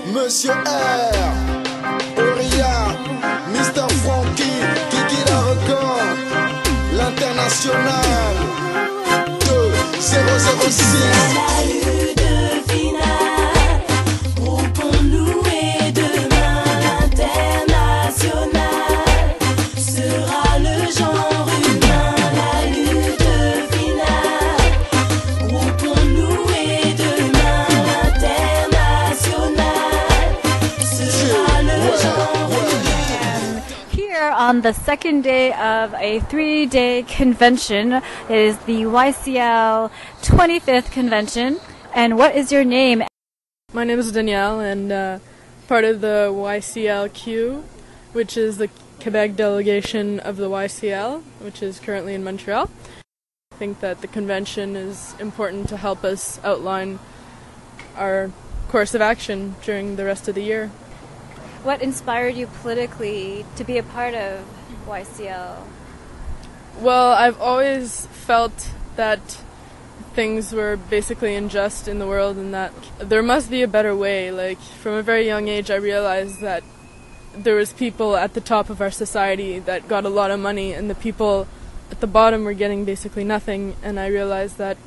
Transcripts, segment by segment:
Monsieur R, Auria, Mr. Frankie, Kiki la record, l'international 2006. On the second day of a 3-day convention. It is the YCL 25th convention. And what is your name? My name is Danielle, and part of the YCLQ, which is the Quebec delegation of the YCL, which is currently in Montreal. I think that the convention is important to help us outline our course of action during the rest of the year. What inspired you politically to be a part of YCL? Well, I've always felt that things were basically unjust in the world and that there must be a better way. Like, from a very young age, I realized that there was people at the top of our society that got a lot of money and the people at the bottom were getting basically nothing. And I realized that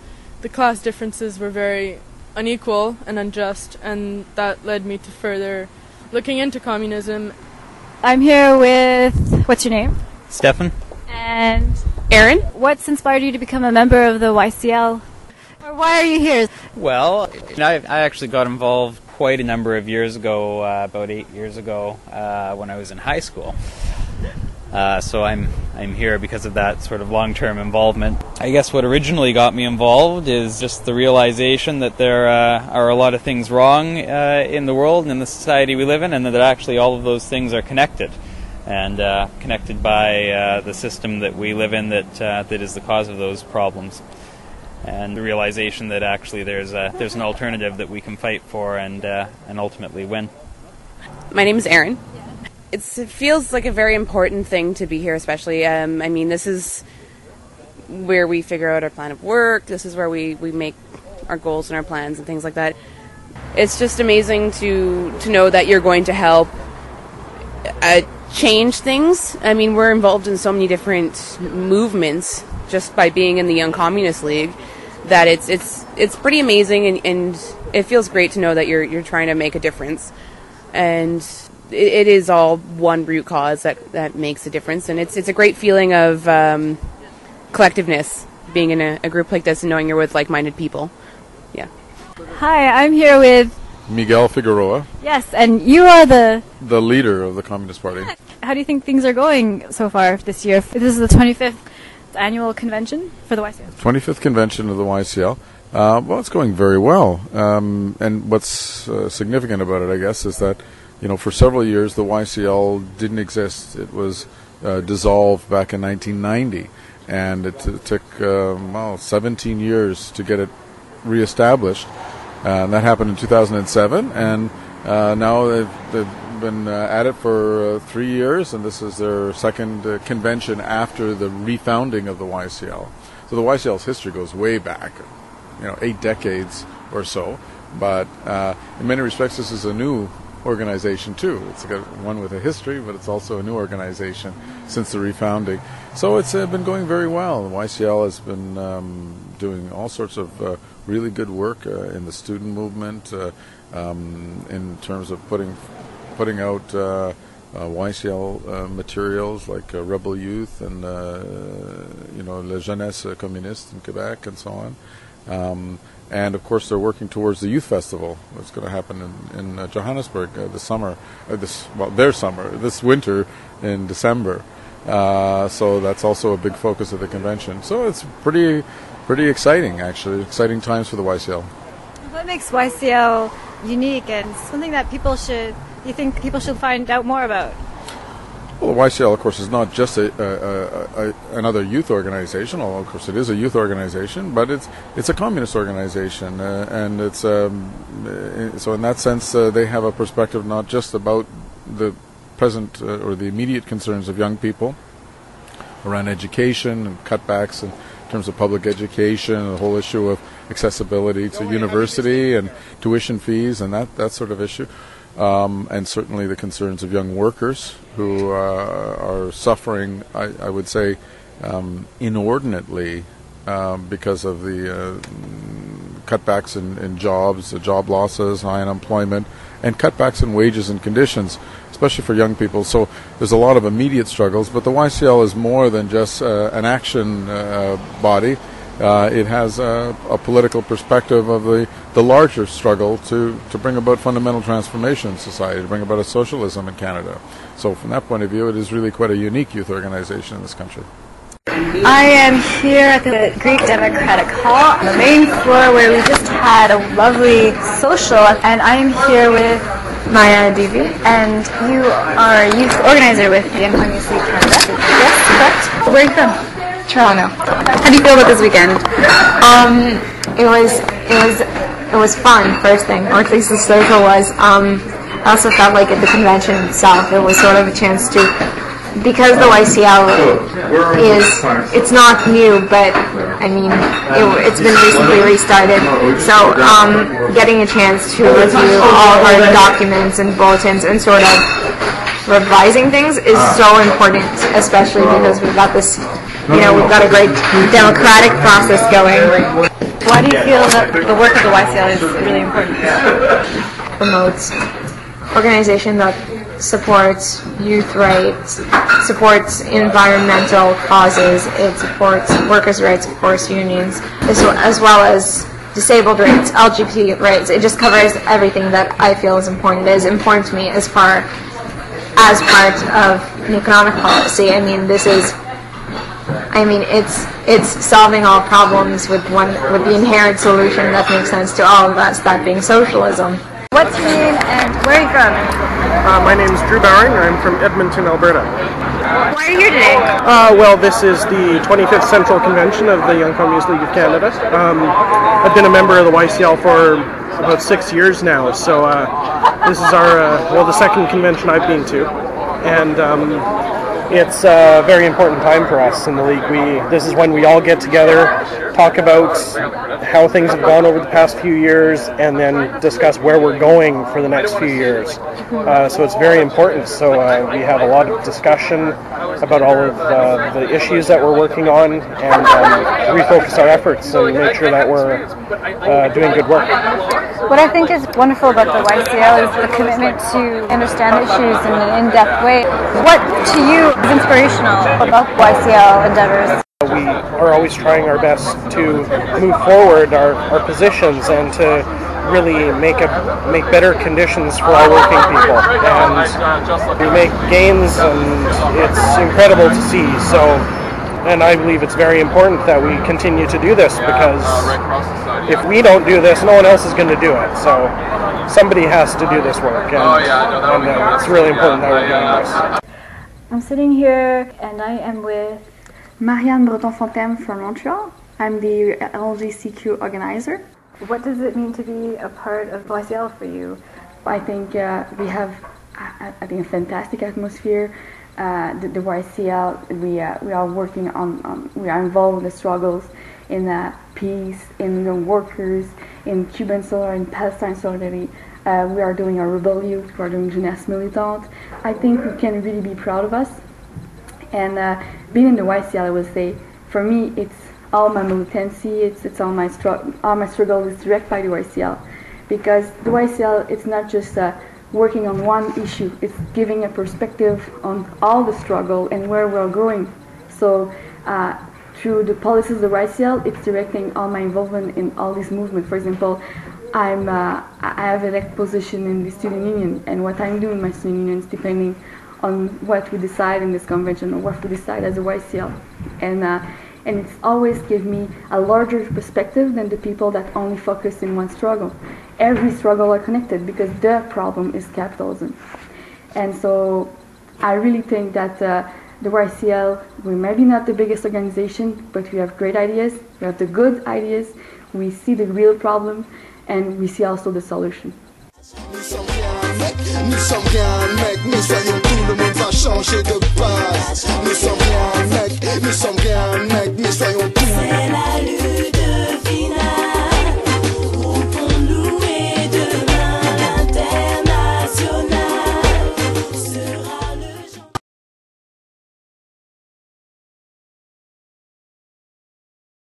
the class differences were very unequal and unjust, and that led me to further looking into communism. I'm here with, what's your name? Stefan. And Aaron. What's inspired you to become a member of the YCL? Or why are you here? Well, I actually got involved quite a number of years ago, about 8 years ago, when I was in high school. So I'm here because of that sort of long-term involvement. I guess what originally got me involved is just the realization that there are a lot of things wrong in the world and in the society we live in, and that actually all of those things are connected, and connected by the system that we live in that is the cause of those problems. And the realization that actually there's an alternative that we can fight for and ultimately win. My name is Erin. It feels like a very important thing to be here, especially. I mean, this is where we figure out our plan of work. This is where we make our goals and our plans and things like that. It's just amazing to know that you're going to help change things. I mean, we're involved in so many different movements just by being in the Young Communist League that it's pretty amazing, and it feels great to know that you're trying to make a difference. And it is all one root cause that makes a difference, and it's a great feeling of collectiveness, being in a group like this and knowing you're with like-minded people. Yeah. Hi, I'm here with Miguel Figueroa. Yes, and you are the leader of the Communist Party. How do you think things are going so far this year? This is the 25th annual convention for the YCL. 25th convention of the YCL. Well, it's going very well. And what's significant about it, I guess, is that for several years the YCL didn't exist. It was dissolved back in 1990, and it took 17 years to get it reestablished. And that happened in 2007, and now they've been at it for 3 years, and this is their second convention after the refounding of the YCL. So the YCL's history goes way back, 8 decades or so, but in many respects this is a new organization too. It's got one with a history, but it's also a new organization since the refounding. So it's been going very well. The YCL has been doing all sorts of really good work in the student movement, in terms of putting out YCL materials like Rebel Youth and La Jeunesse Communiste in Quebec and so on. And of course they're working towards the Youth Festival. It's going to happen in Johannesburg this winter in December. So that's also a big focus of the convention. So it's pretty exciting, actually. Exciting times for the YCL. What makes YCL unique and something that you think people should find out more about? Well, the YCL, of course, is not just another youth organization, although, of course, it is a youth organization, but it's a communist organization, and it's so in that sense they have a perspective not just about the present or the immediate concerns of young people around education and cutbacks in terms of public education, the whole issue of accessibility to university and tuition fees and that sort of issue. and certainly the concerns of young workers who are suffering, I would say, inordinately because of the cutbacks in jobs, job losses, high unemployment, and cutbacks in wages and conditions, especially for young people. So there's a lot of immediate struggles, but the YCL is more than just an action body. It has a political perspective of the larger struggle to bring about fundamental transformation in society, to bring about a socialism in Canada. So from that point of view, it is really quite a unique youth organization in this country. I am here at the Greek Democratic Hall on the main floor where we just had a lovely social, and I am here with Maya Devi, and you are a youth organizer with the YCL Canada. Yes, correct? Where are you from? Toronto. How do you feel about this weekend? It was fun, first thing, or at least the social was. I also felt like at the convention itself, it was sort of a chance to, because the YCL it's not new, but I mean, it's been recently restarted. So getting a chance to review all of our documents and bulletins and sort of revising things is so important, especially because we've got this, we've got a great democratic process going. Why do you feel that the work of the YCL is really important? Promotes organization that supports youth rights, supports environmental causes, it supports workers' rights, of course, unions, as well as disabled rights, LGBT rights. It just covers everything that I feel is important. It is important to me as part of an economic policy. I mean, it's solving all problems with the inherent solution that makes sense to all of us, that being socialism. What's your name and where are you from? My name is Drew Bowering. I'm from Edmonton, Alberta. Why are you here today? Well, this is the 25th Central Convention of the Young Communist League of Canada. I've been a member of the YCL for about 6 years now, so this is our the second convention I've been to, and it's a very important time for us in the league. This is when we all get together, talk about how things have gone over the past few years, and then discuss where we're going for the next few years. So it's very important. So we have a lot of discussion about all of the issues that we're working on, and refocus our efforts and make sure that we're doing good work. What I think is wonderful about the YCL is the commitment to understand issues in an in-depth way. What to you is inspirational about YCL endeavors? We are always trying our best to move forward our positions and to really make better conditions for our working people. And we make gains, and it's incredible to see. And I believe it's very important that we continue to do this, because if we don't do this, no one else is going to do it. So somebody has to do this work, and it's really important that we're doing this. I'm sitting here and I am with Marianne Breton-Fontaine from Montreal. I'm the LJCQ organizer. What does it mean to be a part of YCL for you? I think we have a fantastic atmosphere. The YCL, we are working on we are involved in the struggles in peace, in workers, in Cuban solidarity, in Palestine solidarity. We are doing a rebel youth, we are doing jeunesse militante. I think we can really be proud of us. And being in the YCL, I would say, for me, it's all my militancy, it's all my struggle is direct by the YCL. Because the YCL, it's not just working on one issue, it's giving a perspective on all the struggle and where we're going. So through the policies of the YCL, it's directing all my involvement in all these movements. For example, I have an elect position in the student union, and what I'm doing in my student union is depending on what we decide in this convention or what we decide as a YCL. And it's always give me a larger perspective than the people that only focus in one struggle. Every struggle are connected because the problem is capitalism. And so I really think that the YCL, we're maybe not the biggest organization, but we have great ideas, we have the good ideas, we see the real problem, and we see also the solution. Nous sommes rien mec, nous soyons tout, le monde va changer de base. Nous sommes rien mec, nous sommes rien mec, nous soyons tout. C'est la lutte finale.